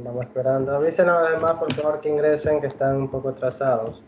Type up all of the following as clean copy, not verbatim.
Vamos esperando. Avisen a los demás, por favor, que ingresen, que están un poco atrasados.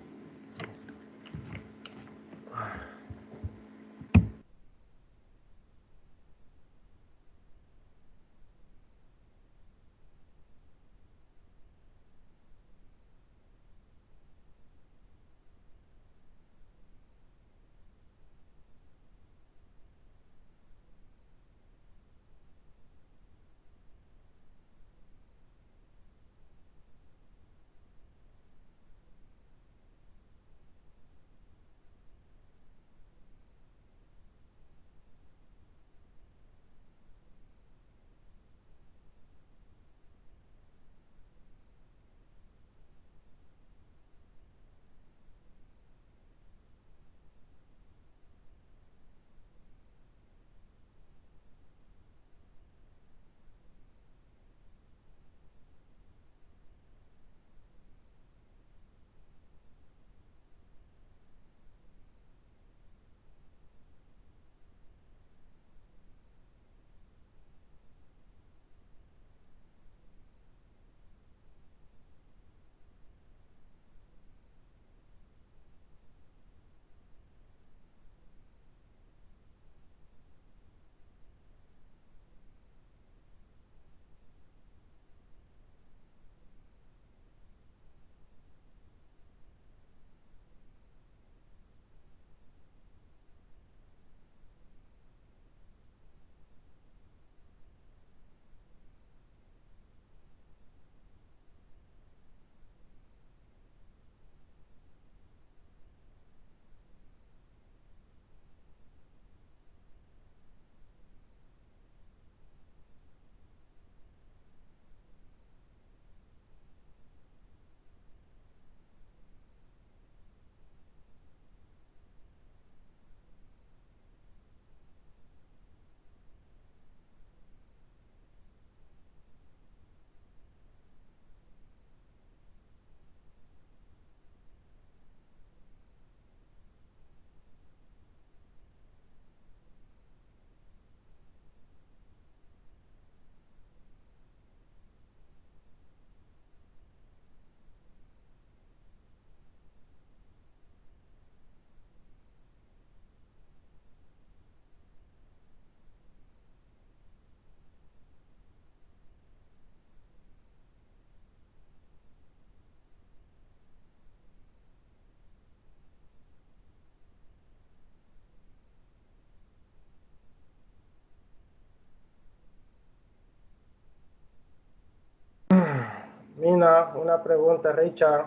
Mina, una pregunta, Richard.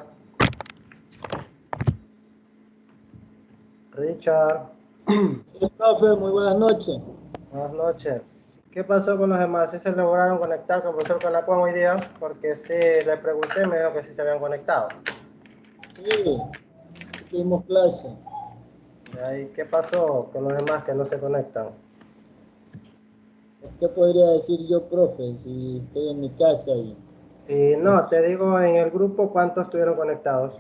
Richard. Profe, muy buenas noches. Buenas noches. ¿Qué pasó con los demás? ¿Sí se lograron conectar con el profesor Canacuán hoy día? Porque sí, le pregunté, me dijo que sí se habían conectado. Sí, tuvimos clase. ¿Y qué pasó con los demás que no se conectan? ¿Qué podría decir yo, profe, si estoy en mi casa y... Y no, te digo en el grupo cuántos estuvieron conectados.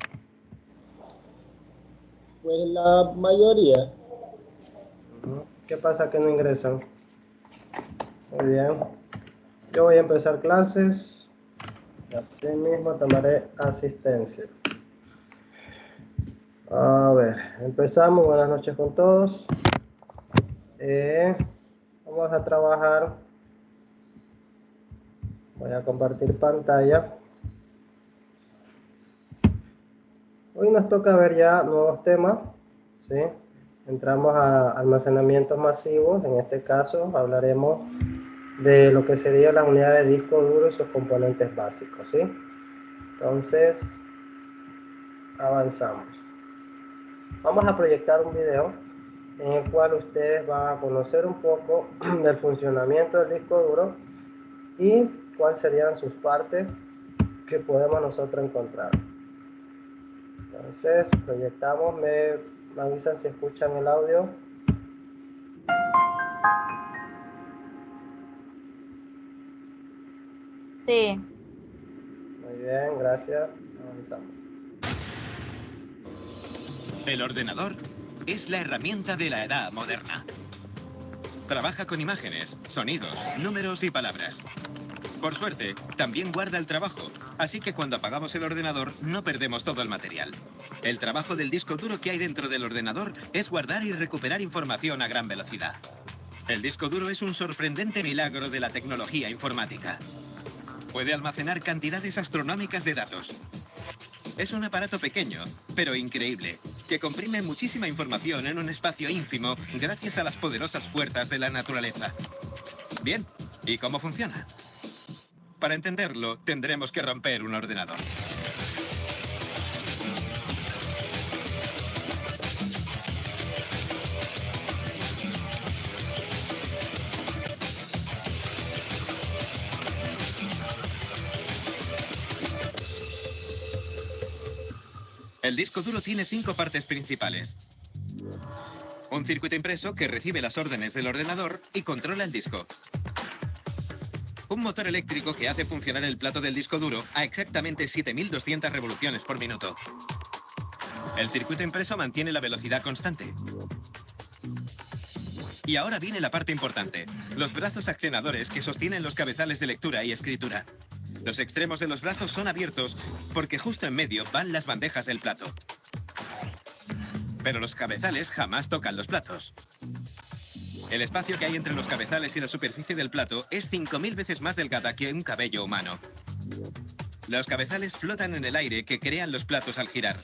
Pues la mayoría. ¿Qué pasa que no ingresan? Muy bien. Yo voy a empezar clases. Así mismo tomaré asistencia. A ver, empezamos. Buenas noches con todos. Vamos a trabajar. Voy a compartir pantalla. Hoy nos toca ver ya nuevos temas, ¿sí? Entramos a almacenamientos masivos. En este caso hablaremos de lo que sería la unidad de disco duro y sus componentes básicos, ¿sí? Entonces, avanzamos. Vamos a proyectar un video en el cual ustedes van a conocer un poco del funcionamiento del disco duro y cuáles serían sus partes que podemos nosotros encontrar. Entonces, proyectamos, me avisan si escuchan el audio. Sí. Muy bien, gracias. Avanzamos. El ordenador es la herramienta de la edad moderna. Trabaja con imágenes, sonidos, números y palabras. Por suerte, también guarda el trabajo, así que cuando apagamos el ordenador no perdemos todo el material. El trabajo del disco duro que hay dentro del ordenador es guardar y recuperar información a gran velocidad. El disco duro es un sorprendente milagro de la tecnología informática. Puede almacenar cantidades astronómicas de datos. Es un aparato pequeño, pero increíble, que comprime muchísima información en un espacio ínfimo gracias a las poderosas fuerzas de la naturaleza. Bien, ¿y cómo funciona? Para entenderlo, tendremos que romper un ordenador. El disco duro tiene 5 partes principales. Un circuito impreso que recibe las órdenes del ordenador y controla el disco. Un motor eléctrico que hace funcionar el plato del disco duro a exactamente 7.200 revoluciones por minuto. El circuito impreso mantiene la velocidad constante. Y ahora viene la parte importante, los brazos accionadores que sostienen los cabezales de lectura y escritura. Los extremos de los brazos son abiertos porque justo en medio van las bandejas del plato. Pero los cabezales jamás tocan los platos. El espacio que hay entre los cabezales y la superficie del plato es 5.000 veces más delgada que un cabello humano. Los cabezales flotan en el aire que crean los platos al girar.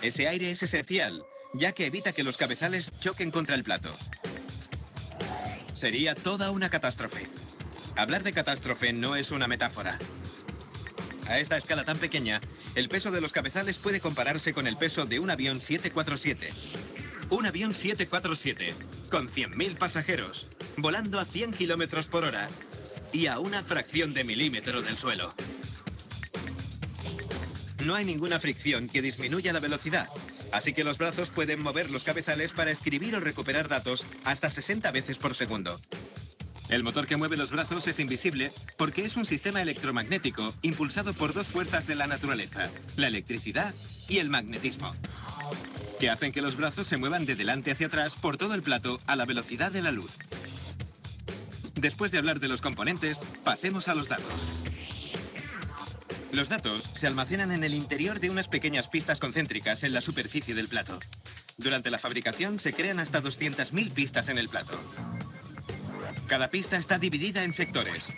Ese aire es esencial, ya que evita que los cabezales choquen contra el plato. Sería toda una catástrofe. Hablar de catástrofe no es una metáfora. A esta escala tan pequeña, el peso de los cabezales puede compararse con el peso de un avión 747. Un avión 747, con 100.000 pasajeros, volando a 100 kilómetros por hora y a una fracción de milímetro del suelo. No hay ninguna fricción que disminuya la velocidad, así que los brazos pueden mover los cabezales para escribir o recuperar datos hasta 60 veces por segundo. El motor que mueve los brazos es invisible porque es un sistema electromagnético impulsado por 2 fuerzas de la naturaleza, la electricidad y el magnetismo, que hacen que los brazos se muevan de delante hacia atrás por todo el plato a la velocidad de la luz. Después de hablar de los componentes, pasemos a los datos. Los datos se almacenan en el interior de unas pequeñas pistas concéntricas en la superficie del plato. Durante la fabricación se crean hasta 200.000 pistas en el plato. Cada pista está dividida en sectores.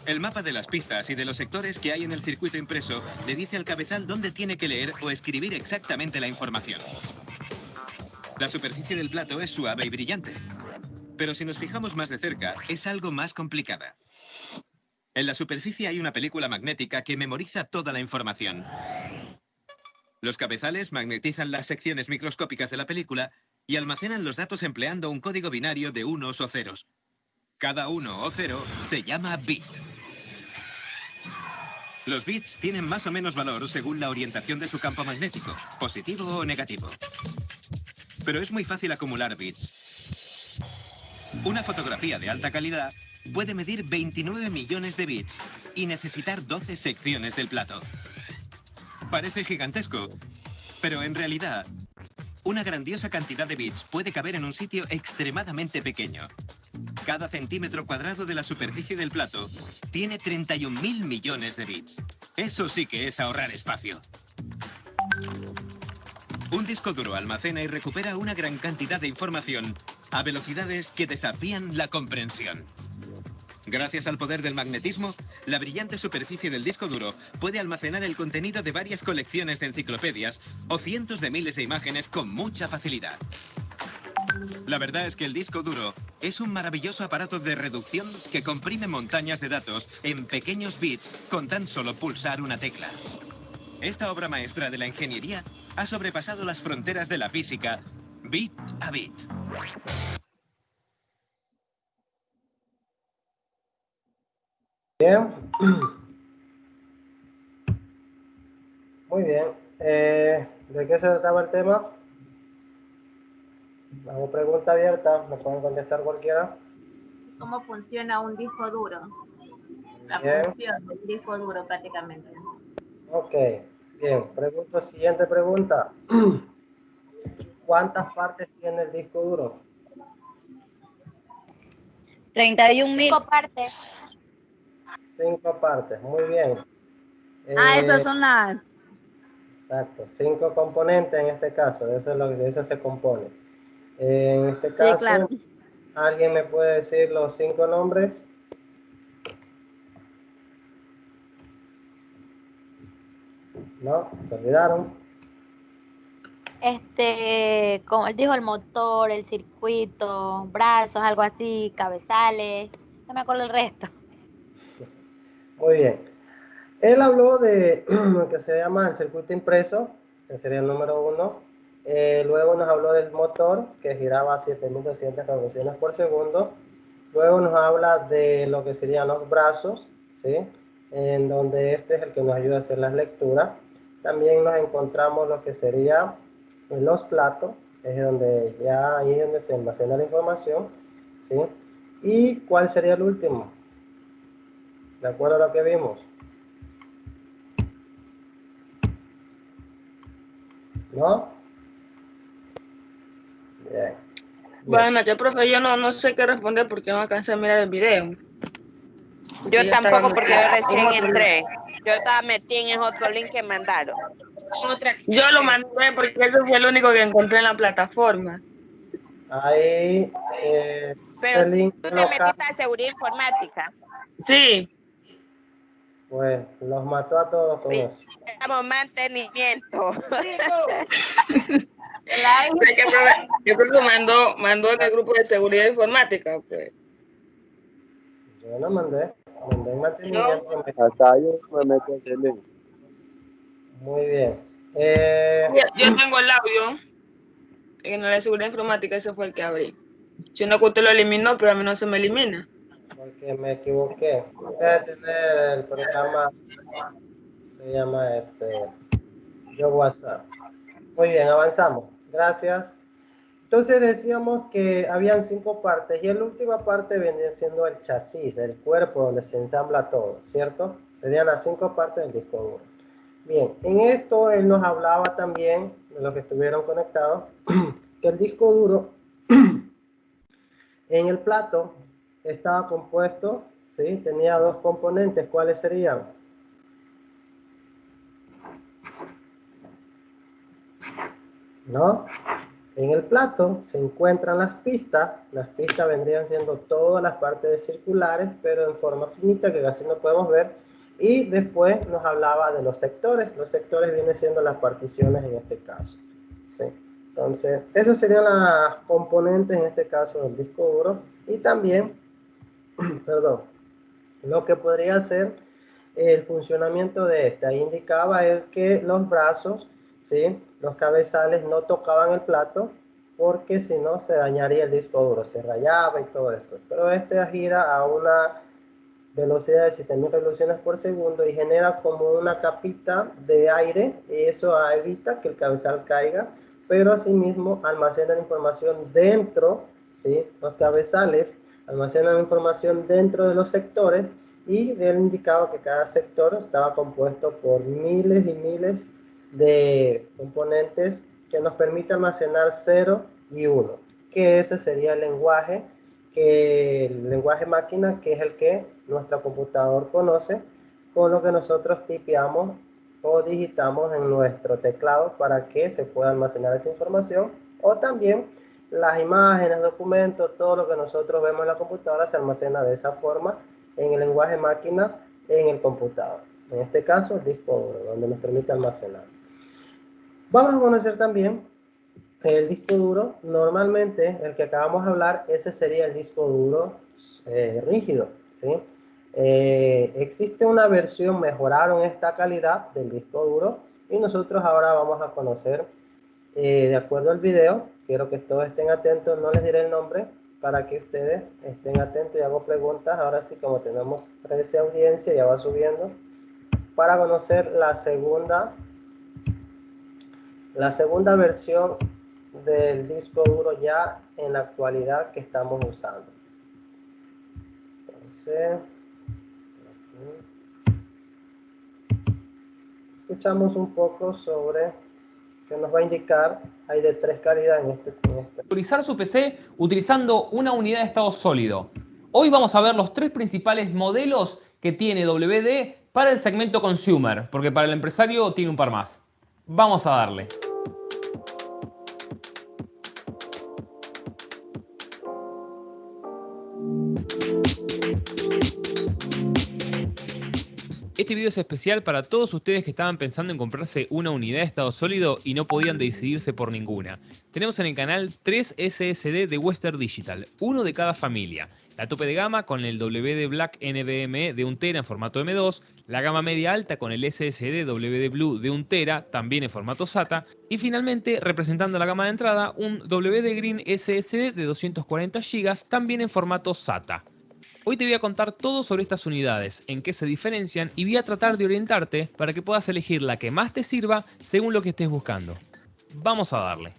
El mapa de las pistas y de los sectores que hay en el circuito impreso le dice al cabezal dónde tiene que leer o escribir exactamente la información. La superficie del plato es suave y brillante, pero si nos fijamos más de cerca, es algo más complicada. En la superficie hay una película magnética que memoriza toda la información. Los cabezales magnetizan las secciones microscópicas de la película y almacenan los datos empleando un código binario de unos o ceros. Cada 1 o 0 se llama bit. Los bits tienen más o menos valor según la orientación de su campo magnético, positivo o negativo. Pero es muy fácil acumular bits. Una fotografía de alta calidad puede medir 29 millones de bits y necesitar 12 secciones del plato. Parece gigantesco, pero en realidad, una grandiosa cantidad de bits puede caber en un sitio extremadamente pequeño. Cada centímetro cuadrado de la superficie del plato tiene 31.000 millones de bits. Eso sí que es ahorrar espacio. Un disco duro almacena y recupera una gran cantidad de información a velocidades que desafían la comprensión. Gracias al poder del magnetismo, la brillante superficie del disco duro puede almacenar el contenido de varias colecciones de enciclopedias o cientos de miles de imágenes con mucha facilidad. La verdad es que el disco duro es un maravilloso aparato de reducción que comprime montañas de datos en pequeños bits con tan solo pulsar una tecla. Esta obra maestra de la ingeniería ha sobrepasado las fronteras de la física bit a bit. Bien. Muy bien. ¿De qué se trataba el tema? Hago pregunta abierta, me pueden contestar cualquiera. ¿Cómo funciona un disco duro? La Bien. función del disco duro prácticamente. Ok, bien. Siguiente pregunta. ¿Cuántas partes tiene el disco duro? 31.000. 5 partes. 5 partes, muy bien. Esas son las... Exacto, 5 componentes en este caso, de eso se compone. En este Sí, caso, claro. ¿alguien me puede decir los 5 nombres? No, se olvidaron. Como él dijo, el motor, el circuito, brazos, algo así, cabezales. No me acuerdo el resto. Muy bien. Él habló de lo que se llama el circuito impreso, que sería el número 1. Luego nos habló del motor, que giraba a 7.200 revoluciones por segundo. Luego nos habla de lo que serían los brazos, ¿sí? En donde este es el que nos ayuda a hacer las lecturas. También nos encontramos lo que sería los platos, es donde ya ahí es donde se almacena la información, ¿sí? ¿Y cuál sería el último? De acuerdo a lo que vimos. ¿No? Bien. Buenas noches, profe. Yo no sé qué responder porque no alcancé a mirar el video. Yo Ya estaba tampoco, porque yo metida en recién otro link. entré. Yo estaba metida en el otro link que mandaron. Yo lo mandé porque ese fue el único que encontré en la plataforma. Ahí Pero ese link tú te local, metiste a seguridad informática. Sí. pues los mató a todos con eso. Estamos mantenimiento. Yo creo que mandó en el grupo de seguridad informática, pues. Yo no mandé en mantenimiento. Hasta yo me meto ese link. Muy bien. Yo tengo el audio en la de seguridad informática, ese fue el que abrí. Si no, que usted lo eliminó, pero a mí no se me elimina. Porque me equivoqué. Debe tener el programa, se llama Yo WhatsApp. Muy bien, avanzamos. Gracias. Entonces decíamos que habían 5 partes y la última parte vendría siendo el chasis, el cuerpo donde se ensambla todo, ¿cierto? Serían las 5 partes del disco duro. Bien, en esto él nos hablaba también de los que estuvieron conectados, que el disco duro en el plato estaba compuesto, ¿sí? Tenía 2 componentes. ¿Cuáles serían? ¿No? En el plato se encuentran las pistas vendrían siendo todas las partes circulares, pero en forma finita que casi no podemos ver, y después nos hablaba de los sectores vienen siendo las particiones en este caso, ¿sí? Entonces, esas serían las componentes en este caso del disco duro, y también, perdón, lo que podría ser el funcionamiento de este. Ahí indicaba él que los brazos, ¿sí? Los cabezales no tocaban el plato porque si no se dañaría el disco duro, se rayaba y todo esto. Pero este gira a una velocidad de 7.000 revoluciones por segundo y genera como una capita de aire y eso evita que el cabezal caiga, pero asimismo almacena la información dentro, ¿sí? Los cabezales almacenan información dentro de los sectores y él indicaba que cada sector estaba compuesto por miles y miles de componentes que nos permite almacenar 0 y 1, que ese sería el lenguaje máquina, que es el que nuestro computador conoce, con lo que nosotros tipeamos o digitamos en nuestro teclado para que se pueda almacenar esa información, o también las imágenes, documentos, todo lo que nosotros vemos en la computadora se almacena de esa forma en el lenguaje máquina en el computador. En este caso, el disco duro, donde nos permite almacenar. Vamos a conocer también el disco duro. Normalmente, el que acabamos de hablar, ese sería el disco duro rígido, ¿sí? Existe una versión, mejoraron esta calidad del disco duro y nosotros ahora vamos a conocer, de acuerdo al video, quiero que todos estén atentos, no les diré el nombre para que ustedes estén atentos y hago preguntas. Ahora sí, como tenemos 13 audiencia, ya va subiendo, para conocer la segunda versión del disco duro ya en la actualidad que estamos usando. Entonces, escuchamos un poco sobre que nos va a indicar. Hay de 3 calidades en este. Autorizar su PC utilizando una unidad de estado sólido. Hoy vamos a ver los 3 principales modelos que tiene WD para el segmento consumer, porque para el empresario tiene un par más. Vamos a darle. Este video es especial para todos ustedes que estaban pensando en comprarse una unidad de estado sólido y no podían decidirse por ninguna. Tenemos en el canal 3 SSD de Western Digital, uno de cada familia. La tope de gama con el WD Black NVMe de 1 TB en formato M2, la gama media alta con el SSD WD Blue de 1 TB también en formato SATA y finalmente, representando la gama de entrada, un WD Green SSD de 240 GB también en formato SATA. Hoy te voy a contar todo sobre estas unidades, en qué se diferencian y voy a tratar de orientarte para que puedas elegir la que más te sirva según lo que estés buscando. Vamos a darle.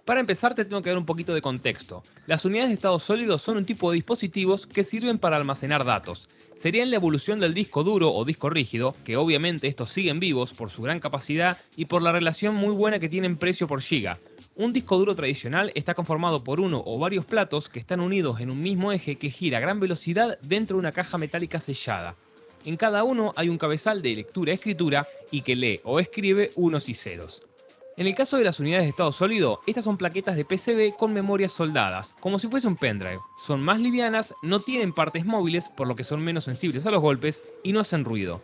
Para empezar te tengo que dar un poquito de contexto. Las unidades de estado sólido son un tipo de dispositivos que sirven para almacenar datos. Serían la evolución del disco duro o disco rígido, que obviamente estos siguen vivos por su gran capacidad y por la relación muy buena que tienen precio por giga. Un disco duro tradicional está conformado por uno o varios platos que están unidos en un mismo eje que gira a gran velocidad dentro de una caja metálica sellada. En cada uno hay un cabezal de lectura-escritura y que lee o escribe unos y ceros. En el caso de las unidades de estado sólido, estas son plaquetas de PCB con memorias soldadas, como si fuese un pendrive. Son más livianas, no tienen partes móviles, por lo que son menos sensibles a los golpes y no hacen ruido.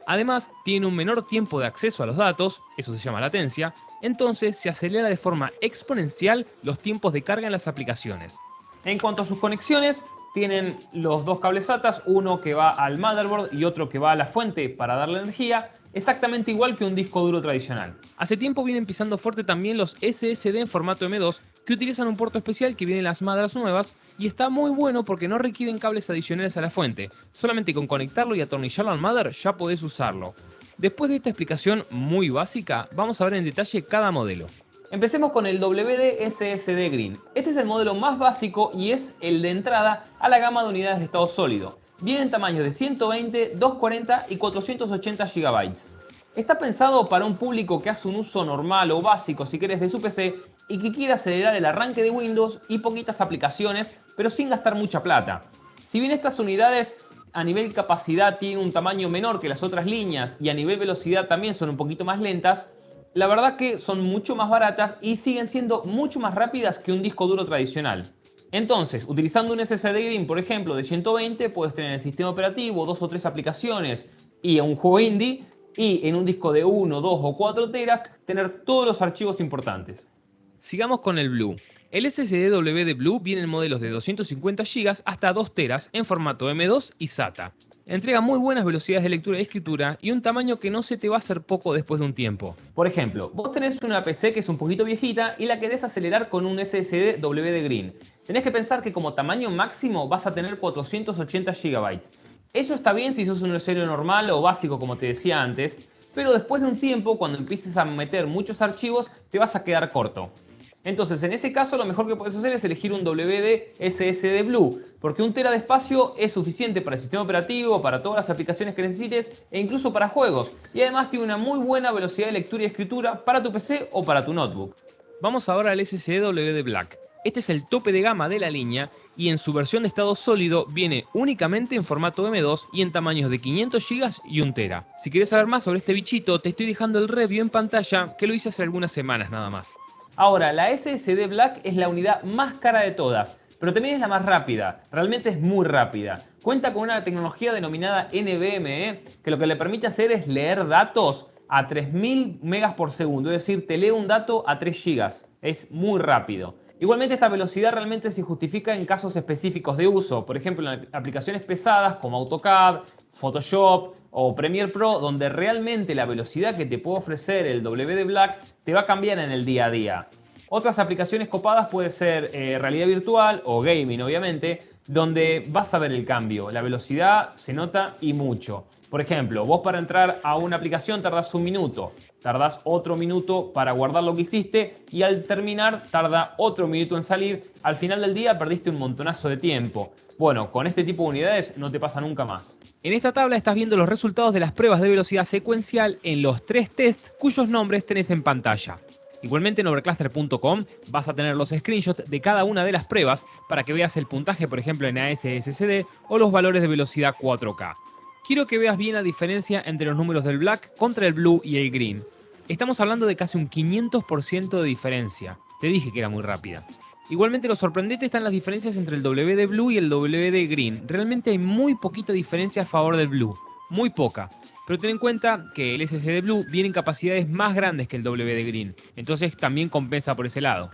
Además, tienen un menor tiempo de acceso a los datos, eso se llama latencia, entonces se acelera de forma exponencial los tiempos de carga en las aplicaciones. En cuanto a sus conexiones, tienen los 2 cables SATA, uno que va al motherboard y otro que va a la fuente para darle energía, exactamente igual que un disco duro tradicional. Hace tiempo vienen pisando fuerte también los SSD en formato M2 que utilizan un puerto especial que viene en las madras nuevas y está muy bueno porque no requieren cables adicionales a la fuente, solamente con conectarlo y atornillarlo al mother ya podés usarlo. Después de esta explicación muy básica, vamos a ver en detalle cada modelo. Empecemos con el WD SSD Green. Este es el modelo más básico y es el de entrada a la gama de unidades de estado sólido. Viene en tamaños de 120, 240 y 480 GB. Está pensado para un público que hace un uso normal o básico, si querés, de su PC y que quiere acelerar el arranque de Windows y poquitas aplicaciones, pero sin gastar mucha plata. Si bien estas unidades a nivel capacidad tienen un tamaño menor que las otras líneas y a nivel velocidad también son un poquito más lentas, la verdad que son mucho más baratas y siguen siendo mucho más rápidas que un disco duro tradicional. Entonces, utilizando un SSD Green, por ejemplo, de 120, puedes tener el sistema operativo, 2 o 3 aplicaciones y un juego indie, y en un disco de 1, 2 o 4 teras, tener todos los archivos importantes. Sigamos con el Blue. El SSD WD Blue viene en modelos de 250 GB hasta 2 teras en formato M2 y SATA. Entrega muy buenas velocidades de lectura y escritura y un tamaño que no se te va a hacer poco después de un tiempo. Por ejemplo, vos tenés una PC que es un poquito viejita y la querés acelerar con un SSD WD Green. Tenés que pensar que como tamaño máximo vas a tener 480 GB. Eso está bien si sos un usuario normal o básico como te decía antes, pero después de un tiempo, cuando empieces a meter muchos archivos, te vas a quedar corto. Entonces, en ese caso, lo mejor que puedes hacer es elegir un WD SSD Blue, porque 1 tera de espacio es suficiente para el sistema operativo, para todas las aplicaciones que necesites e incluso para juegos. Y además tiene una muy buena velocidad de lectura y escritura para tu PC o para tu notebook. Vamos ahora al SSD WD Black. Este es el tope de gama de la línea y en su versión de estado sólido viene únicamente en formato M2 y en tamaños de 500 GB y 1 tera. Si quieres saber más sobre este bichito, te estoy dejando el review en pantalla que lo hice hace algunas semanas nada más. Ahora, la SSD Black es la unidad más cara de todas, pero también es la más rápida, realmente es muy rápida. Cuenta con una tecnología denominada NVMe, que lo que le permite hacer es leer datos a 3000 megas por segundo, es decir, te lee un dato a 3 gigas, es muy rápido. Igualmente esta velocidad realmente se justifica en casos específicos de uso, por ejemplo en aplicaciones pesadas como AutoCAD, Photoshop o Premiere Pro, donde realmente la velocidad que te puede ofrecer el WD Black te va a cambiar en el día a día. Otras aplicaciones copadas puede ser realidad virtual o gaming obviamente, donde vas a ver el cambio, la velocidad se nota y mucho. Por ejemplo, vos para entrar a una aplicación tardás 1 minuto, tardás otro minuto para guardar lo que hiciste y al terminar tarda otro minuto en salir. Al final del día perdiste un montonazo de tiempo. Bueno, con este tipo de unidades no te pasa nunca más. En esta tabla estás viendo los resultados de las pruebas de velocidad secuencial en los 3 tests cuyos nombres tenés en pantalla. Igualmente en overcluster.com vas a tener los screenshots de cada una de las pruebas para que veas el puntaje, por ejemplo, en ASSD o los valores de velocidad 4K. Quiero que veas bien la diferencia entre los números del Black contra el Blue y el Green. Estamos hablando de casi un 500% de diferencia. Te dije que era muy rápida. Igualmente lo sorprendente están las diferencias entre el WD Blue y el WD Green. Realmente hay muy poquita diferencia a favor del Blue. Muy poca. Pero ten en cuenta que el SSD Blue viene en capacidades más grandes que el WD Green. Entonces también compensa por ese lado.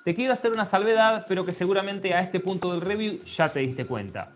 Te quiero hacer una salvedad, pero que seguramente a este punto del review ya te diste cuenta.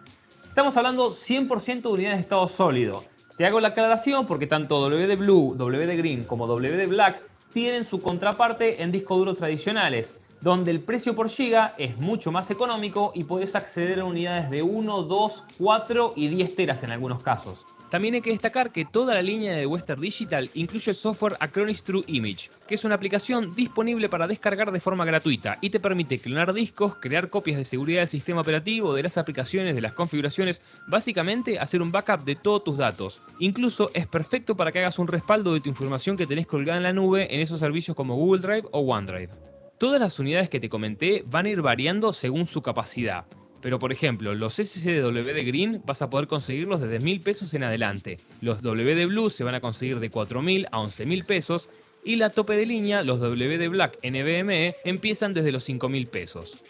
Estamos hablando 100% de unidades de estado sólido. Te hago la aclaración porque tanto WD Blue, WD Green como WD Black tienen su contraparte en discos duros tradicionales, donde el precio por giga es mucho más económico y podés acceder a unidades de 1, 2, 4 y 10 teras en algunos casos. También hay que destacar que toda la línea de Western Digital incluye el software Acronis True Image, que es una aplicación disponible para descargar de forma gratuita y te permite clonar discos, crear copias de seguridad del sistema operativo, de las aplicaciones, de las configuraciones, básicamente hacer un backup de todos tus datos. Incluso es perfecto para que hagas un respaldo de tu información que tenés colgada en la nube en esos servicios como Google Drive o OneDrive. Todas las unidades que te comenté van a ir variando según su capacidad. Pero por ejemplo, los SSD WD Green vas a poder conseguirlos desde 1.000 pesos en adelante. Los WD Blue se van a conseguir de 4.000 a 11.000 pesos. Y la tope de línea, los WD Black NVMe, empiezan desde los 5.000 pesos.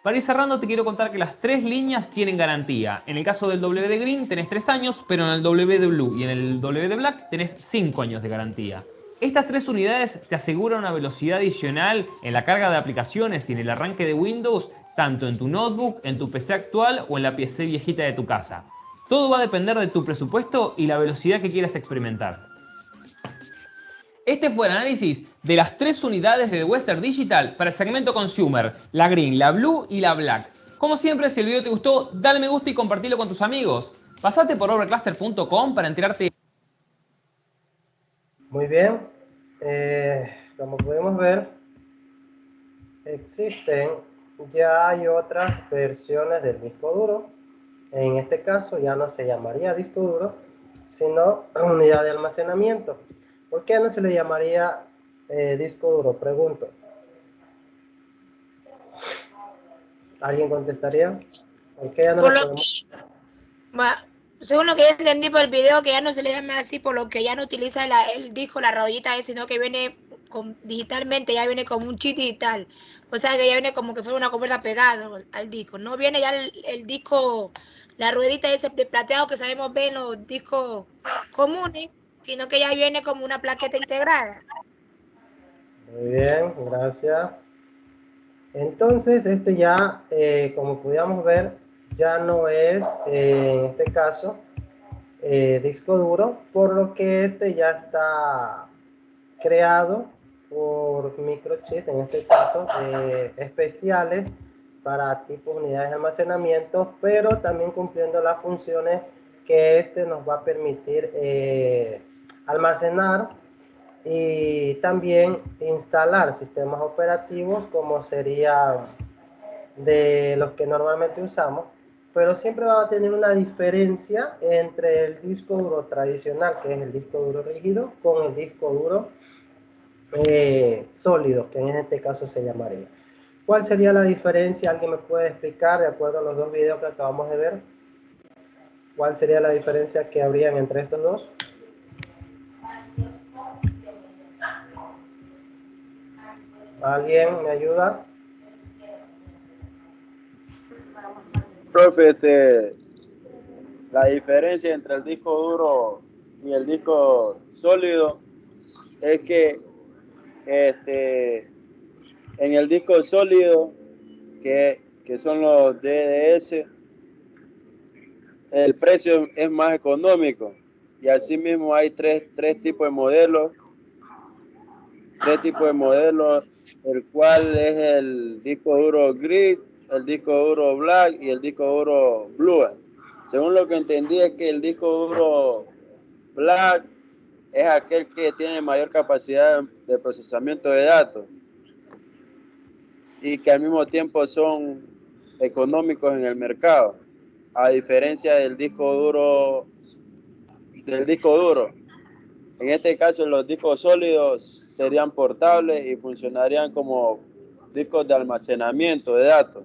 Para ir cerrando te quiero contar que las tres líneas tienen garantía. En el caso del WD Green tenés 3 años, pero en el WD Blue y en el WD Black tenés 5 años de garantía. Estas tres unidades te aseguran una velocidad adicional en la carga de aplicaciones y en el arranque de Windows, tanto en tu notebook, en tu PC actual o en la PC viejita de tu casa. Todo va a depender de tu presupuesto y la velocidad que quieras experimentar. Este fue el análisis de las tres unidades de Western Digital para el segmento Consumer, la Green, la Blue y la Black. Como siempre, si el video te gustó, dale me gusta y compartilo con tus amigos. Pasate por overcluster.com para enterarte. Muy bien, como podemos ver, existen ya hay otras versiones del disco duro. En este caso ya no se llamaría disco duro, sino unidad de almacenamiento. ¿Por qué no se le llamaría disco duro? Pregunto. ¿Alguien contestaría? ¿Por qué ya no Por le lo podemos... según lo que yo entendí por el video, que ya no se le llama así, por lo que ya no utiliza el disco, la rodillita, sino que viene digitalmente, ya viene como un chip digital. O sea que ya viene como que fuera una cubierta pegada al disco. No viene ya el disco, la ruedita ese de plateado que sabemos ver en los discos comunes, sino que ya viene como una plaqueta integrada. Muy bien, gracias. Entonces, este ya, como podíamos ver, ya no es, en este caso, disco duro, por lo que este ya está creado por microchips, en este caso, especiales para tipo unidades de almacenamiento, pero también cumpliendo las funciones que este nos va a permitir almacenar y también instalar sistemas operativos como sería de los que normalmente usamos, pero siempre va a tener una diferencia entre el disco duro tradicional, que es el disco duro rígido, con el disco duro sólido, que en este caso se llamaría. ¿Cuál sería la diferencia? ¿Alguien me puede explicar, de acuerdo a los dos videos que acabamos de ver? ¿Cuál sería la diferencia que habrían entre estos dos? ¿Alguien me ayuda? Profe, la diferencia entre el disco duro y el disco sólido es que en el disco sólido, que son los DDS, el precio es más económico y asimismo hay tres tipos de modelos, el cual es el disco duro gris, el disco duro black y el disco duro blue. Según lo que entendí es que el disco duro black es aquel que tiene mayor capacidad de procesamiento de datos y que al mismo tiempo son económicos en el mercado, a diferencia del disco duro. En este caso, los discos sólidos serían portables y funcionarían como discos de almacenamiento de datos.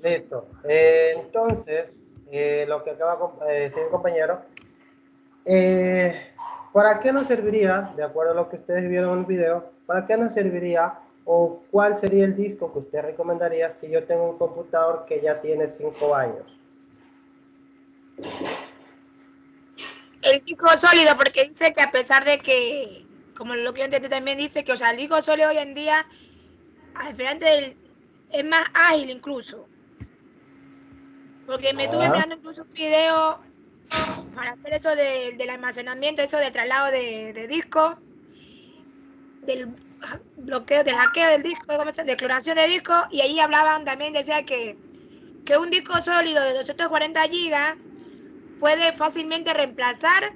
Listo. Entonces, lo que acaba de decir el compañero, ¿para qué nos serviría, de acuerdo a lo que ustedes vieron en el video, para qué nos serviría o cuál sería el disco que usted recomendaría si yo tengo un computador que ya tiene 5 años? El disco sólido, porque dice que a pesar de que, como lo que yo entendí también dice que, o sea, el disco sólido hoy en día, a diferente del, es más ágil incluso. Porque me estuve mirando incluso un video para hacer eso del almacenamiento, eso del traslado de disco, del bloqueo, del hackeo del disco, de clonación de disco, y ahí hablaban también, decía que un disco sólido de 240 gigas puede fácilmente reemplazar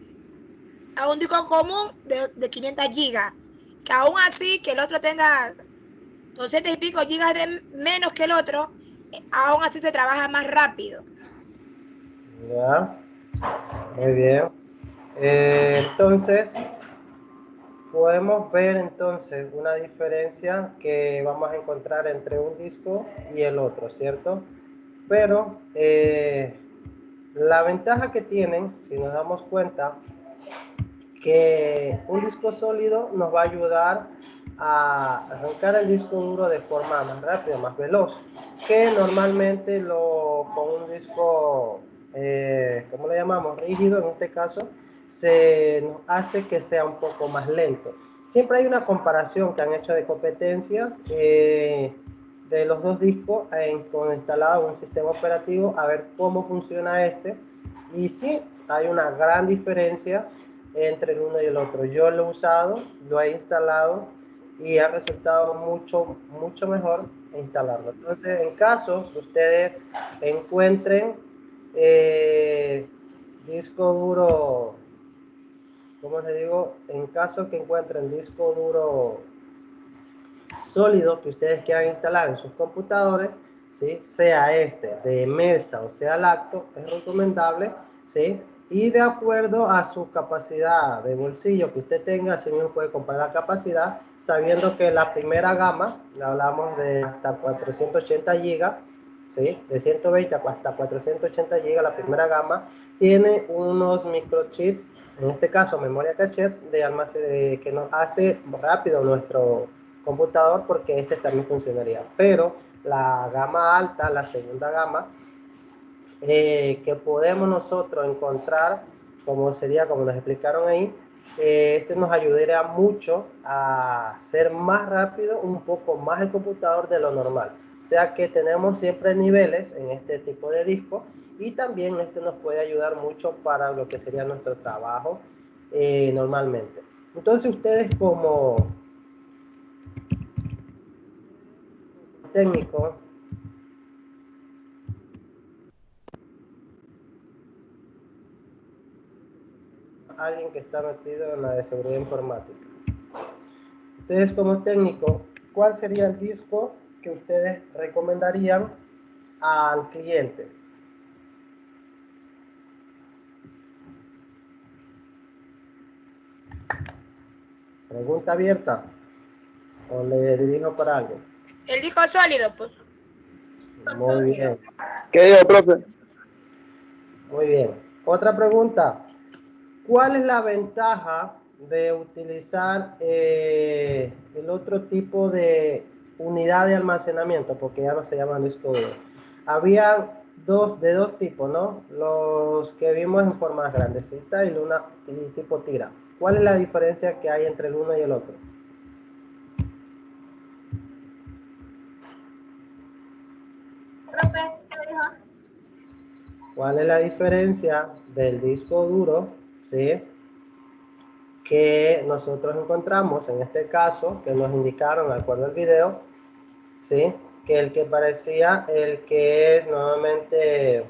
a un disco común de 500 gigas, que aún así que el otro tenga 200 y pico gigas de menos que el otro, aún así se trabaja más rápido. Ya, muy bien. Entonces, podemos ver entonces una diferencia que vamos a encontrar entre un disco y el otro, ¿cierto? Pero la ventaja que tienen, si nos damos cuenta, que un disco sólido nos va a ayudar a arrancar el disco duro de forma más rápida, más veloz, que normalmente con un disco, ¿cómo le llamamos? Rígido en este caso, se nos hace que sea un poco más lento. Siempre hay una comparación que han hecho de competencias de los dos discos con instalado un sistema operativo, a ver cómo funciona este. Y sí, hay una gran diferencia entre el uno y el otro. Yo lo he usado, lo he instalado y ha resultado mucho mejor instalarlo. Entonces, en caso que ustedes encuentren disco duro, ¿cómo les digo? En caso que encuentren disco duro sólido que ustedes quieran instalar en sus computadores, ¿sí? Sea este de mesa o sea lacto, es recomendable, ¿sí? Y de acuerdo a su capacidad de bolsillo que usted tenga, así mismo puede comprar la capacidad, sabiendo que la primera gama, hablamos de hasta 480 GB, ¿sí? De 120 hasta 480 GB, la primera gama, tiene unos microchips, en este caso memoria caché, que nos hace rápido nuestro computador, porque este también funcionaría. Pero la gama alta, la segunda gama, que podemos nosotros encontrar, como sería, como nos explicaron ahí, este nos ayudaría mucho a hacer más rápido, un poco más el computador de lo normal. O sea que tenemos siempre niveles en este tipo de disco, y también este nos puede ayudar mucho para lo que sería nuestro trabajo normalmente. Entonces ustedes como técnico, alguien que está metido en la de seguridad informática. Ustedes como técnico, ¿cuál sería el disco que ustedes recomendarían al cliente? Pregunta abierta. ¿O le dirijo para algo? El disco sólido, pues. Muy bien. ¿Qué dijo, profe? Muy bien. Otra pregunta. ¿Cuál es la ventaja de utilizar el otro tipo de unidad de almacenamiento? Porque ya no se llaman disco duro. Había dos tipos, ¿no? Los que vimos en forma grandecita y tipo tira. ¿Cuál es la diferencia que hay entre el uno y el otro? ¿Cuál es la diferencia del disco duro, ¿sí?, que nosotros encontramos en este caso, que nos indicaron de acuerdo al video, ¿sí?, que el que parecía, el que es normalmente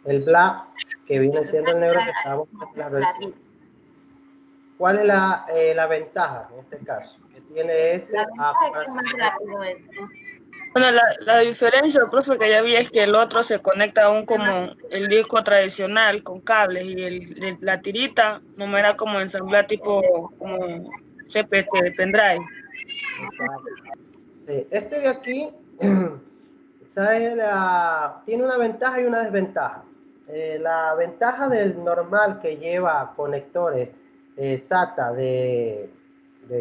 el black, que viene siendo el negro que estábamos en la versión. ¿Cuál es la ventaja en este caso que tiene este? Bueno, la diferencia, profe, que ya vi es que el otro se conecta aún como el disco tradicional con cables y la tirita no era como ensamblar tipo como CPT de pendrive. Exacto. Sí, este de aquí, ¿sabes? Tiene una ventaja y una desventaja. La ventaja del normal que lleva conectores SATA de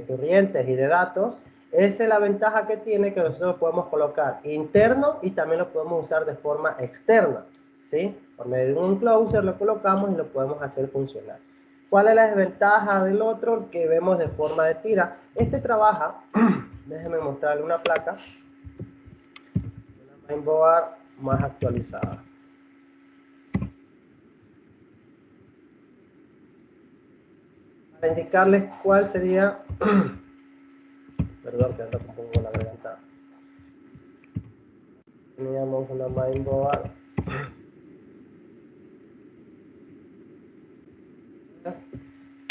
corrientes y de datos, esa es la ventaja que tiene, que nosotros podemos colocar interno y también lo podemos usar de forma externa, ¿sí? Por medio de un enclosure lo colocamos y lo podemos hacer funcionar. ¿Cuál es la desventaja del otro que vemos de forma de tira? Este trabaja, déjenme mostrarle una placa, una mainboard más actualizada. Para indicarles cuál sería, perdón que ando un poco la garganta. Teníamos una mainboard.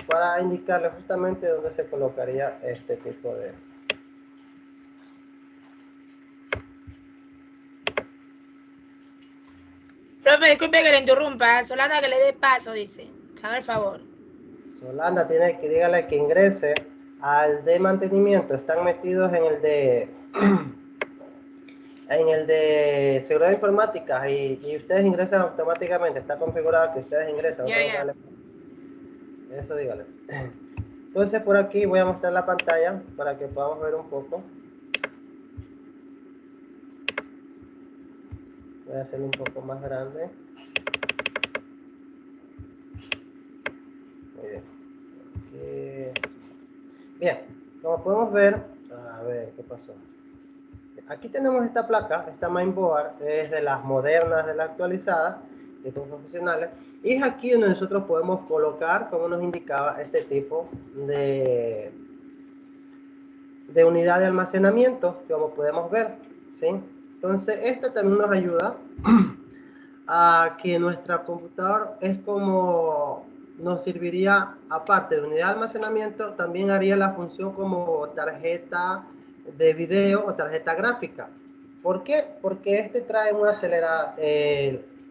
Para indicarles justamente dónde se colocaría este tipo de... Profe, disculpe que le interrumpa. Solana, que le dé paso, dice. Haga el favor. Solanda tiene que dígale que ingrese al de mantenimiento. Están metidos en el de seguridad informática y ustedes ingresan automáticamente. Está configurado que ustedes ingresan. Ya. Eso dígale. Entonces por aquí voy a mostrar la pantalla para que podamos ver un poco. Voy a hacerlo un poco más grande. Muy bien. Bien, como podemos ver, a ver qué pasó. Aquí tenemos esta placa, esta mainboard, es de las modernas, de las actualizadas, que son profesionales, y es aquí donde nosotros podemos colocar, como nos indicaba, este tipo de unidad de almacenamiento, como podemos ver, ¿sí? Entonces, esto también nos ayuda a que nuestra computadora es como nos serviría, aparte de unidad de almacenamiento, también haría la función como tarjeta de video o tarjeta gráfica. ¿Por qué? Porque este trae una acelerada,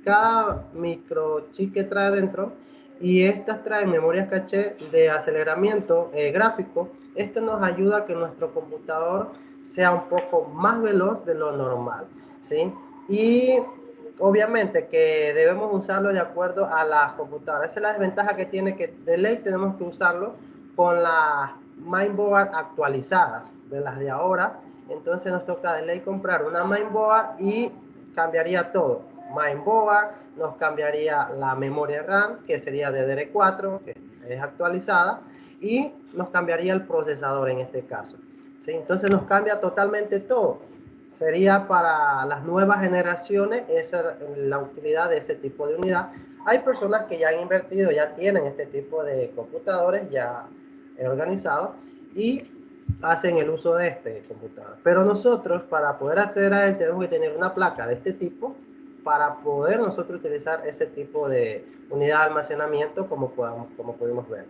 cada microchip que trae dentro, y estas traen memorias caché de aceleramiento gráfico. Esto nos ayuda a que nuestro computador sea un poco más veloz de lo normal, ¿sí? Y obviamente que debemos usarlo de acuerdo a las computadoras. Esa es la desventaja que tiene, que de ley tenemos que usarlo con las mainboard actualizadas de las de ahora. Entonces nos toca de ley comprar una mainboard y cambiaría todo. Mainboard, nos cambiaría la memoria RAM, que sería DDR4, que es actualizada, y nos cambiaría el procesador en este caso, ¿sí? Entonces nos cambia totalmente todo. Sería para las nuevas generaciones esa la utilidad de ese tipo de unidad. Hay personas que ya han invertido, ya tienen este tipo de computadores ya organizados y hacen el uso de este computador. Pero nosotros, para poder acceder a él, tenemos que tener una placa de este tipo para poder nosotros utilizar ese tipo de unidad de almacenamiento como pudimos ver,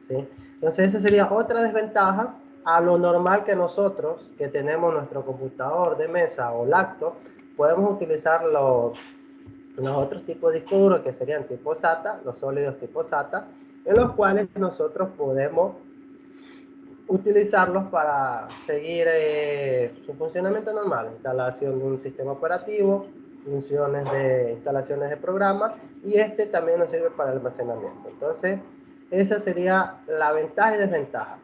¿sí? Entonces esa sería otra desventaja a lo normal que nosotros, que tenemos nuestro computador de mesa o laptop, podemos utilizar los otros tipos de discos duros que serían tipo SATA, los sólidos tipo SATA, en los cuales nosotros podemos utilizarlos para seguir su funcionamiento normal, instalación de un sistema operativo, funciones de instalaciones de programas, y este también nos sirve para el almacenamiento. Entonces, esa sería la ventaja y desventaja,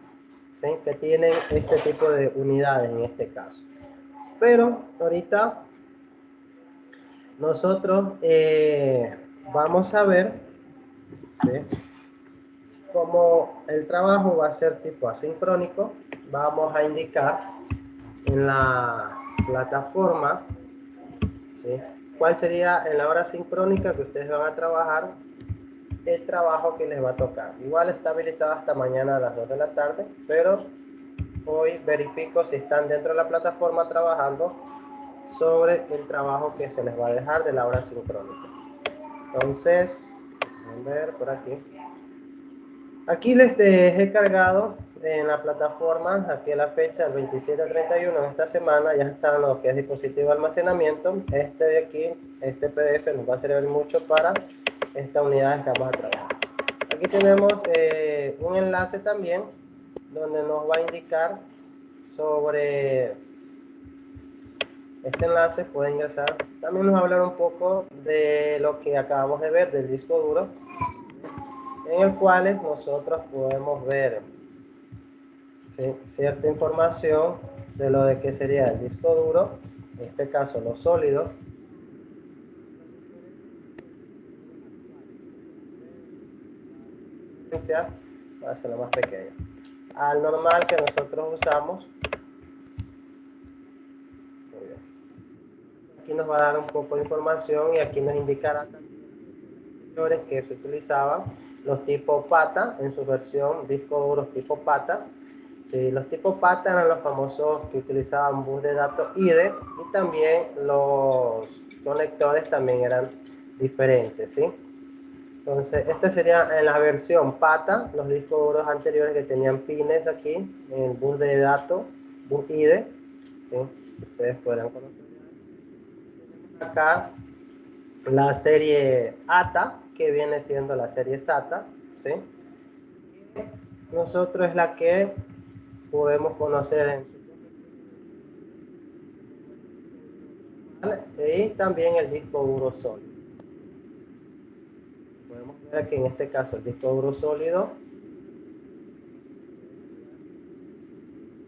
¿sí?, que tienen este tipo de unidades en este caso. Pero ahorita nosotros vamos a ver, ¿sí?, como el trabajo va a ser tipo asincrónico. Vamos a indicar en la plataforma, ¿sí?, cuál sería en la hora sincrónica que ustedes van a trabajar el trabajo que les va a tocar. Igual está habilitado hasta mañana a las 2 de la tarde, pero hoy verifico si están dentro de la plataforma trabajando sobre el trabajo que se les va a dejar de la hora sincrónica. Entonces, a ver por aquí. Aquí les he cargado en la plataforma, aquí a la fecha, el 27 al 31 de esta semana, ya están lo que es dispositivo de almacenamiento. Este de aquí, este PDF nos va a servir mucho para esta unidad que vamos a trabajar. Aquí tenemos un enlace también, donde nos va a indicar sobre este enlace. Puede ingresar. También nos va a hablar un poco de lo que acabamos de ver del disco duro, en el cual nosotros podemos ver, ¿sí?, cierta información de lo de que sería el disco duro, en este caso los sólidos, para hacerlo más pequeño, al normal que nosotros usamos. Aquí nos va a dar un poco de información y aquí nos indicará también que se utilizaban los tipos PATA en su versión disco duros tipo PATA. Sí, los tipos PATA eran los famosos que utilizaban bus de datos IDE, y también los conectores también eran diferentes, ¿sí? Entonces, esta sería en la versión PATA, los discos duros anteriores que tenían pines aquí, en el bus de datos, bus IDE, ¿sí? Ustedes podrán conocer. Acá la serie ATA, que viene siendo la serie SATA, ¿sí? Nosotros es la que podemos conocer y también el disco duro sólido. Podemos ver aquí en este caso el disco duro sólido.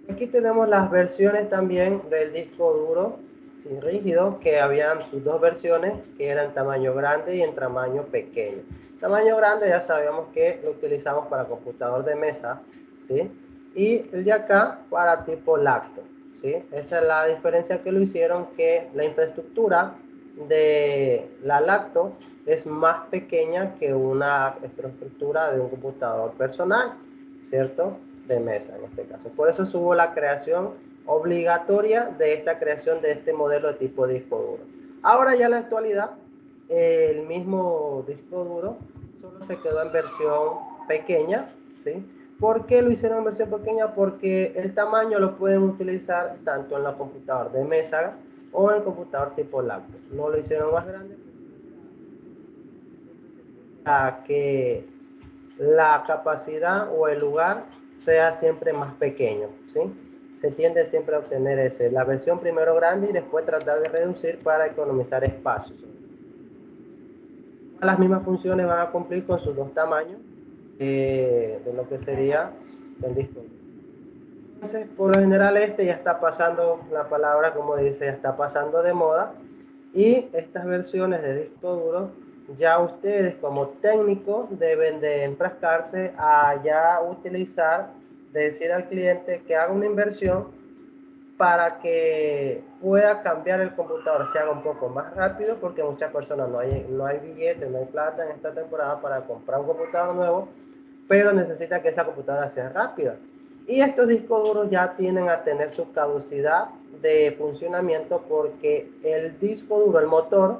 Aquí tenemos las versiones también del disco duro sin rígido, que habían sus dos versiones, que eran tamaño grande y en tamaño pequeño. Tamaño grande ya sabíamos que lo utilizamos para computador de mesa, ¿sí? Y el de acá para tipo lacto, ¿sí? Esa es la diferencia que lo hicieron, que la infraestructura de la lacto es más pequeña que una infraestructura de un computador personal, ¿cierto?, de mesa en este caso. Por eso hubo la creación obligatoria de esta creación de este modelo de tipo disco duro. Ahora ya en la actualidad, el mismo disco duro solo se quedó en versión pequeña, ¿sí? ¿Por qué lo hicieron en versión pequeña? Porque el tamaño lo pueden utilizar tanto en la computadora de mesa o en el computador tipo laptop. No lo hicieron más grande para que la capacidad o el lugar sea siempre más pequeño, ¿sí? Se tiende siempre a obtener la versión primero grande y después tratar de reducir para economizar espacio. Las mismas funciones van a cumplir con sus dos tamaños de lo que sería el disco. Entonces, por lo general este ya está pasando, la palabra como dice, ya está pasando de moda, y estas versiones de disco duro ya ustedes como técnicos deben de enfrascarse a ya utilizar, decir al cliente que haga una inversión para que pueda cambiar el computador, se haga un poco más rápido, porque muchas personas no hay billetes, no hay plata en esta temporada para comprar un computador nuevo, pero necesita que esa computadora sea rápida. Y estos discos duros ya tienden a tener su caducidad de funcionamiento, porque el disco duro, el motor,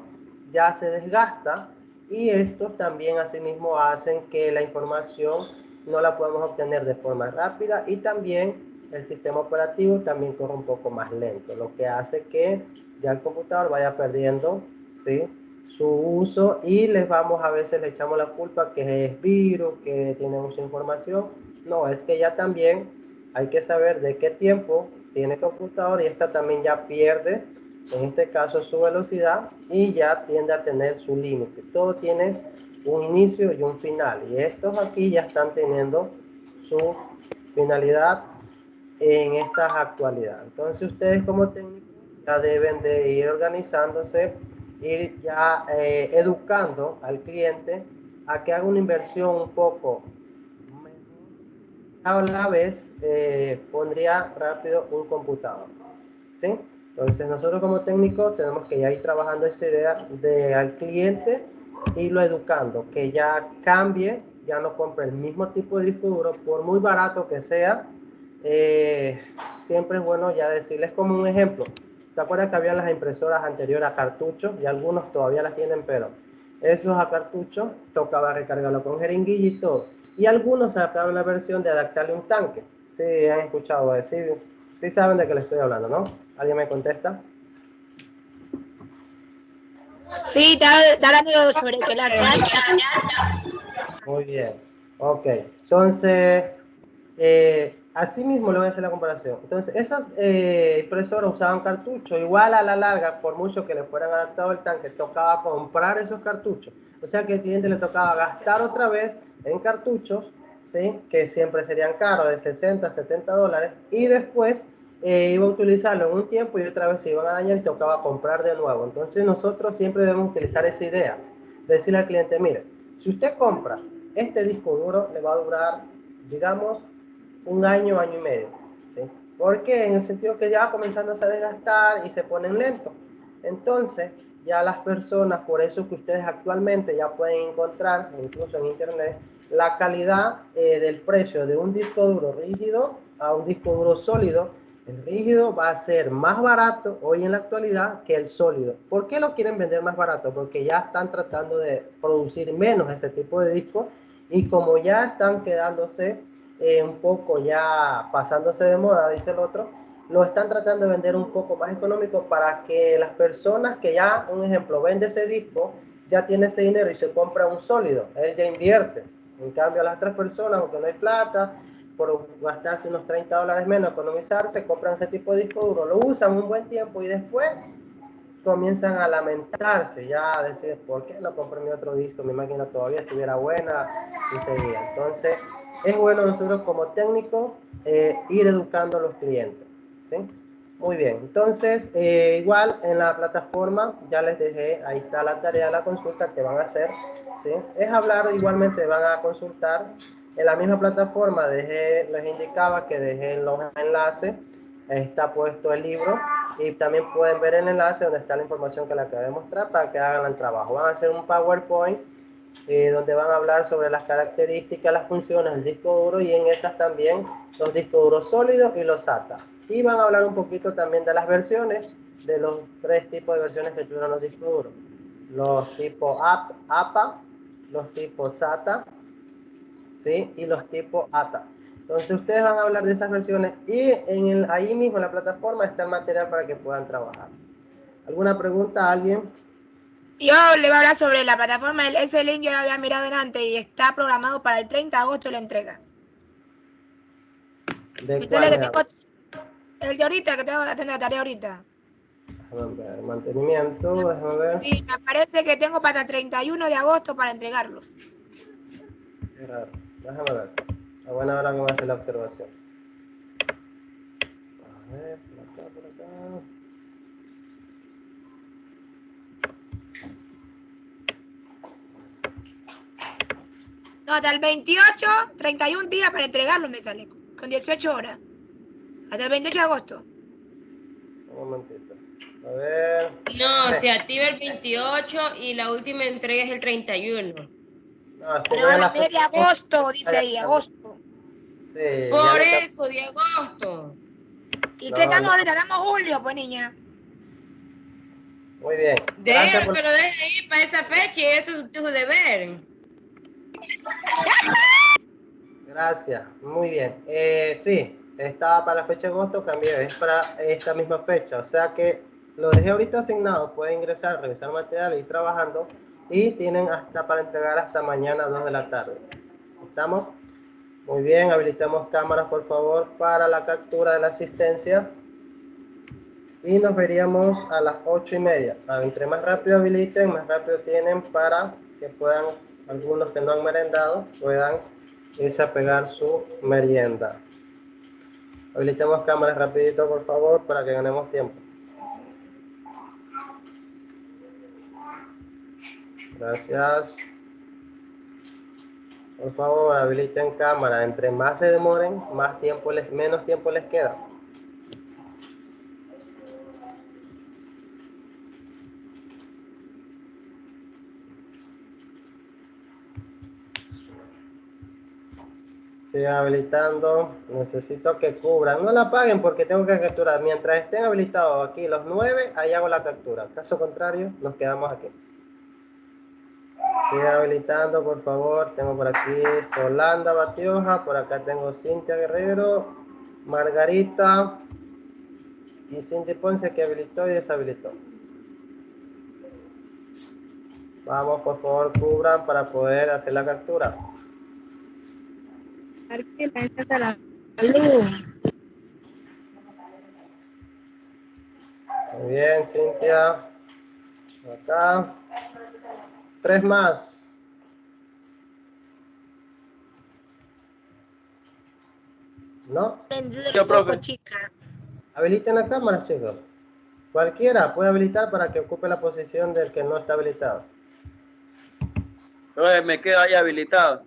ya se desgasta, y estos también asimismo hacen que la información no la podamos obtener de forma rápida, y también el sistema operativo también corre un poco más lento, lo que hace que ya el computador vaya perdiendo, ¿sí?, su uso, y a veces le echamos la culpa que es virus, que tiene mucha información. No, es que ya también hay que saber de qué tiempo tiene el computador, y esta también ya pierde, en este caso, su velocidad, y ya tiende a tener su límite. Todo tiene un inicio y un final, y estos aquí ya están teniendo su finalidad en esta actualidad. Entonces ustedes como técnicos ya deben de ir organizándose, ir ya educando al cliente a que haga una inversión un poco mejor, a la vez pondría rápido un computador, ¿sí? Entonces nosotros como técnicos tenemos que ya ir trabajando esa idea de al cliente, irlo educando, que ya cambie, ya no compre el mismo tipo de disco duro, por muy barato que sea. Siempre es bueno ya decirles como un ejemplo. ¿Se acuerdan que había las impresoras anteriores a cartuchos? Y algunos todavía las tienen, pero esos a cartuchos tocaba recargarlo con jeringuilla y todo. Y algunos sacaron la versión de adaptarle un tanque. sí han escuchado, sí, sí saben de qué les estoy hablando, ¿no? ¿Alguien me contesta? Sí, está hablando sobre que la Muy bien, ok. Entonces, así mismo le voy a hacer la comparación. Entonces, esas impresoras usaban cartuchos, igual a la larga, por mucho que le fueran adaptado el tanque, tocaba comprar esos cartuchos. O sea que al cliente le tocaba gastar otra vez en cartuchos, ¿sí? Que siempre serían caros, de 60, 70 dólares, y después iba a utilizarlo en un tiempo y otra vez se iban a dañar y tocaba comprar de nuevo. Entonces nosotros siempre debemos utilizar esa idea, decirle al cliente, mire, si usted compra este disco duro, le va a durar, digamos, un año, año y medio, ¿sí? Porque en el sentido que ya va comenzándose a desgastar y se ponen lentos. Entonces, ya las personas, por eso que ustedes actualmente ya pueden encontrar, incluso en internet, la calidad del precio de un disco duro rígido a un disco duro sólido. El rígido va a ser más barato hoy en la actualidad que el sólido. ¿Por qué lo quieren vender más barato? Porque ya están tratando de producir menos ese tipo de discos y como ya están quedándose un poco ya pasándose de moda, dice el otro, lo están tratando de vender un poco más económico para que las personas que ya, un ejemplo, vende ese disco, ya tiene ese dinero y se compra un sólido, él ya invierte. En cambio, a las otras personas, aunque no hay plata, por gastarse unos 30 dólares menos, economizarse, compran ese tipo de disco duro, lo usan un buen tiempo y después comienzan a lamentarse, ya a decir, ¿por qué no compré mi otro disco? Mi máquina todavía estuviera buena y seguía. Entonces, es bueno nosotros como técnicos ir educando a los clientes, ¿sí? Muy bien, entonces, igual en la plataforma, ya les dejé, ahí está la tarea, la consulta que van a hacer, ¿sí? Es hablar, igualmente van a consultar, en la misma plataforma les indicaba que dejé los enlaces, está puesto el libro, y también pueden ver el enlace donde está la información que les acabo de mostrar para que hagan el trabajo. Van a hacer un PowerPoint donde van a hablar sobre las características, las funciones del disco duro y en esas también los discos duros sólidos y los SATA. Y van a hablar un poquito también de las versiones, de los tres tipos de versiones que tuvieron los discos duros. Los tipos APA, los tipos SATA, ¿sí? Y los tipos ATA. Entonces ustedes van a hablar de esas versiones y ahí mismo en la plataforma está el material para que puedan trabajar. ¿Alguna pregunta a alguien? Yo le voy a hablar sobre la plataforma, ese link yo lo había mirado antes y está programado para el 30 de agosto la entrega. ¿De Me cuál sale que me tengo habla? el de ahorita, que tengo que hacer la tarea ahorita. Déjame ver, mantenimiento, déjame ver. Sí, me parece que tengo para el 31 de agosto para entregarlo. Qué raro. Déjame ver. A buena hora que me hace la observación. A ver, por acá, por acá. No, hasta el 28, 31 días para entregarlo me sale, con 18 horas. Hasta el 28 de agosto. Un momentito. A ver. No, se activa el 28 y la última entrega es el 31. No, Pero tenía a la ver, de fecha. agosto, dice ahí, agosto. Sí, ya Por le eso, de agosto. ¿Y No, qué estamos no. ahorita? Estamos julio, pues niña. Muy bien. Gracias por... Pero deja ahí para esa fecha y eso es tu deber. Gracias, muy bien. Sí, estaba para la fecha de agosto, cambié, es para esta misma fecha. O sea que lo dejé ahorita asignado, pueden ingresar, revisar material y ir trabajando. Y tienen hasta para entregar hasta mañana 2 de la tarde. ¿Estamos? Muy bien, habilitamos cámaras por favor para la captura de la asistencia. Y nos veríamos a las 8:30. Entre más rápido habiliten, más rápido tienen para que puedan, algunos que no han merendado, puedan irse a pegar su merienda. Habilitemos cámaras rapidito por favor para que ganemos tiempo. Gracias. Por favor, habiliten cámara. Entre más se demoren, menos tiempo les queda. Sigan habilitando. Necesito que cubran. No la apaguen porque tengo que capturar. Mientras estén habilitados aquí los 9, ahí hago la captura. Caso contrario, nos quedamos aquí. Sigan habilitando, por favor. Tengo por aquí Solanda Batioja. Por acá tengo Cintia Guerrero. Margarita y Cindy Ponce, que habilitó y deshabilitó. Vamos, por favor, cubran para poder hacer la captura. Muy bien, Cintia. Acá. 3 más. ¿No? Prendido Yo, el foco, profe. chica. Habiliten la cámara, chicos. Cualquiera puede habilitar para que ocupe la posición del que no está habilitado. Profe, me quedo ahí habilitado.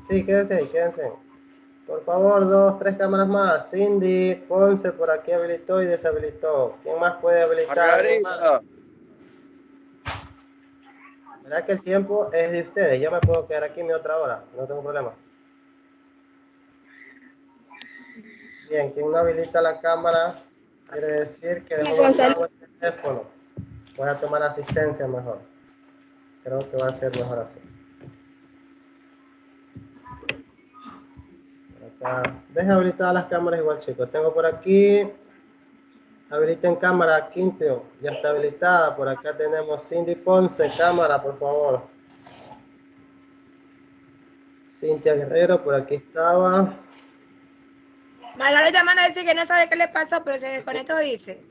Sí, quédense ahí, quédense. Por favor, 2, 3 cámaras más. Cindy, Ponce por aquí habilitó y deshabilitó. ¿Quién más puede habilitar? ¿Alguien más? Margarita. ¿Verdad que el tiempo es de ustedes? Yo me puedo quedar aquí mi otra hora, no tengo problema. Bien, quien no habilita la cámara quiere decir que dejó botado el teléfono. Voy a tomar asistencia mejor. Creo que va a ser mejor así. Acá. Deja habilitadas las cámaras igual, chicos. Tengo por aquí. Habiliten cámara, Quinteo. Ya está habilitada. Por acá tenemos Cindy Ponce. Cámara, por favor. Cintia Guerrero, por aquí estaba. Margarita manda a decir que no sabe qué le pasó, pero se desconectó, dice.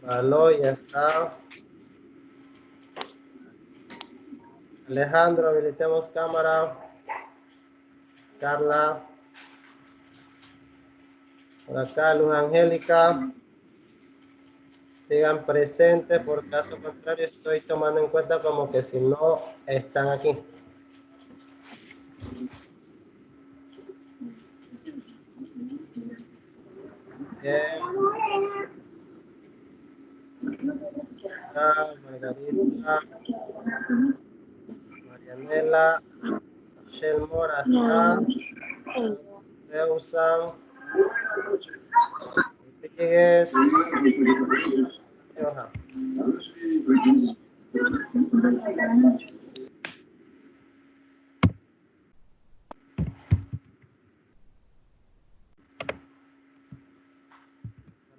Aló, ya está. Alejandro, habilitemos cámara. Carla. Por acá, Luz Angélica. Sigan presentes, por caso contrario estoy tomando en cuenta como que si no están aquí. Bien. Margarita. Marianela. Michelle Mora está. Deusa. Rodríguez. Rioja.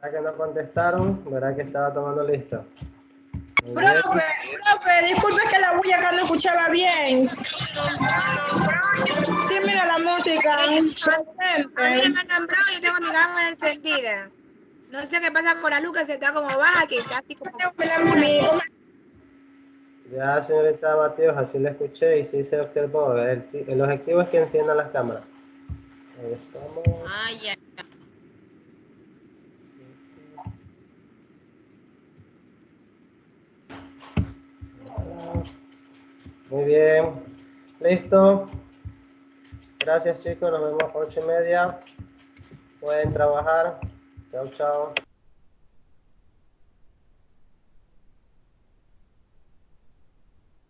¿Verdad que no contestaron? ¿Verdad que estaba tomando lista? Muy bien. Profe, disculpe que la bulla acá no escuchaba bien. Sí, mira la música. A mí me mandan bravo y yo tengo mi cámara encendida. No sé qué pasa con la luz, que se está como baja, que está así como... Ya, señorita Mateos, así le escuché y sí se observó. El objetivo es que enciendan las cámaras. Ahí estamos. Ah, ya. Muy bien. Listo. Gracias, chicos. Nos vemos 8:30. Pueden trabajar. Chao, chao.